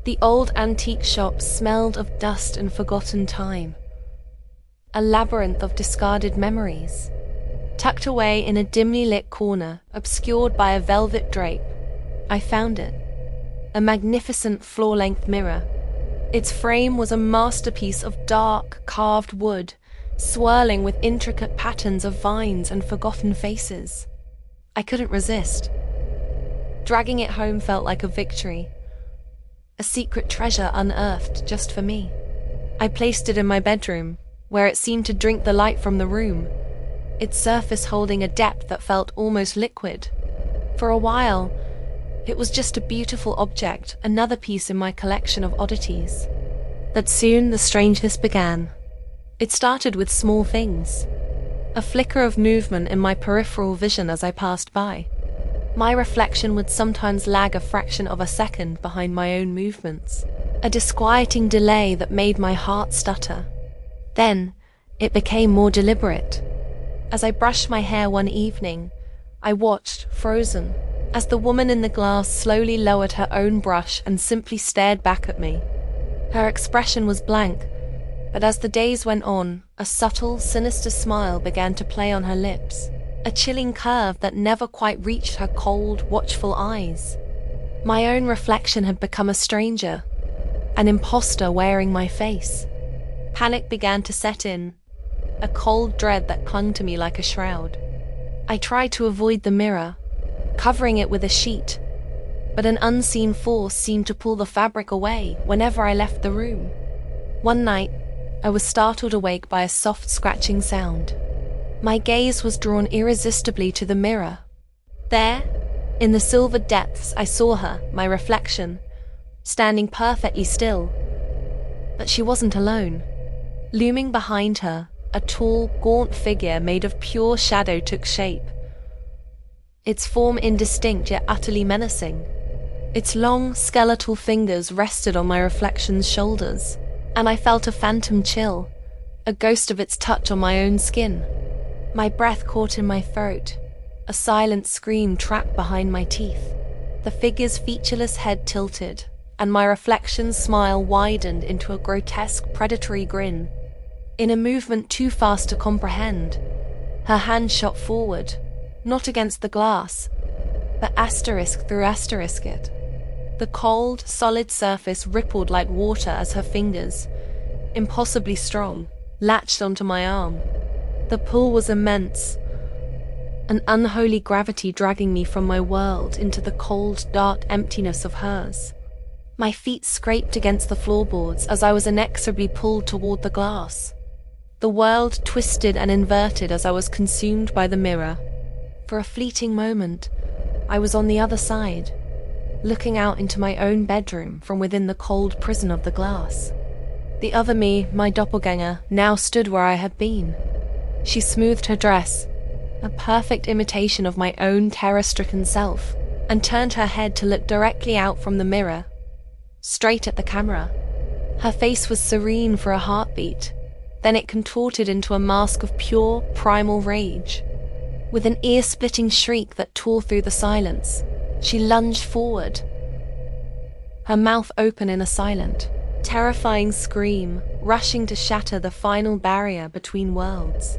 The old antique shop smelled of dust and forgotten time. A labyrinth of discarded memories. Tucked away in a dimly lit corner, obscured by a velvet drape, I found it. A magnificent floor-length mirror. Its frame was a masterpiece of dark, carved wood, swirling with intricate patterns of vines and forgotten faces. I couldn't resist. Dragging it home felt like a victory. A secret treasure unearthed just for me. I placed it in my bedroom, where it seemed to drink the light from the room, its surface holding a depth that felt almost liquid. For a while, it was just a beautiful object, another piece in my collection of oddities. But soon the strangeness began. It started with small things. A flicker of movement in my peripheral vision as I passed by. My reflection would sometimes lag a fraction of a second behind my own movements. A disquieting delay that made my heart stutter. Then, it became more deliberate. As I brushed my hair one evening, I watched, frozen, as the woman in the glass slowly lowered her own brush and simply stared back at me. Her expression was blank, but as the days went on, a subtle, sinister smile began to play on her lips, a chilling curve that never quite reached her cold, watchful eyes. My own reflection had become a stranger, an imposter wearing my face. Panic began to set in, a cold dread that clung to me like a shroud. I tried to avoid the mirror, covering it with a sheet, but an unseen force seemed to pull the fabric away whenever I left the room. One night, I was startled awake by a soft scratching sound. My gaze was drawn irresistibly to the mirror. There, in the silver depths, I saw her, my reflection, standing perfectly still. But she wasn't alone. Looming behind her, a tall, gaunt figure made of pure shadow took shape. Its form indistinct yet utterly menacing. Its long, skeletal fingers rested on my reflection's shoulders, and I felt a phantom chill, a ghost of its touch on my own skin. My breath caught in my throat, a silent scream trapped behind my teeth. The figure's featureless head tilted, and my reflection's smile widened into a grotesque, predatory grin. In a movement too fast to comprehend, her hand shot forward, not against the glass, but asterisk through asterisk it. The cold, solid surface rippled like water as her fingers, impossibly strong, latched onto my arm. The pull was immense, an unholy gravity dragging me from my world into the cold, dark emptiness of hers. My feet scraped against the floorboards as I was inexorably pulled toward the glass. The world twisted and inverted as I was consumed by the mirror. For a fleeting moment, I was on the other side, looking out into my own bedroom from within the cold prison of the glass. The other me, my doppelganger, now stood where I had been. She smoothed her dress, a perfect imitation of my own terror-stricken self, and turned her head to look directly out from the mirror, straight at the camera. Her face was serene for a heartbeat, then it contorted into a mask of pure, primal rage. With an ear-splitting shriek that tore through the silence, she lunged forward, her mouth open in a silent, terrifying scream, rushing to shatter the final barrier between worlds.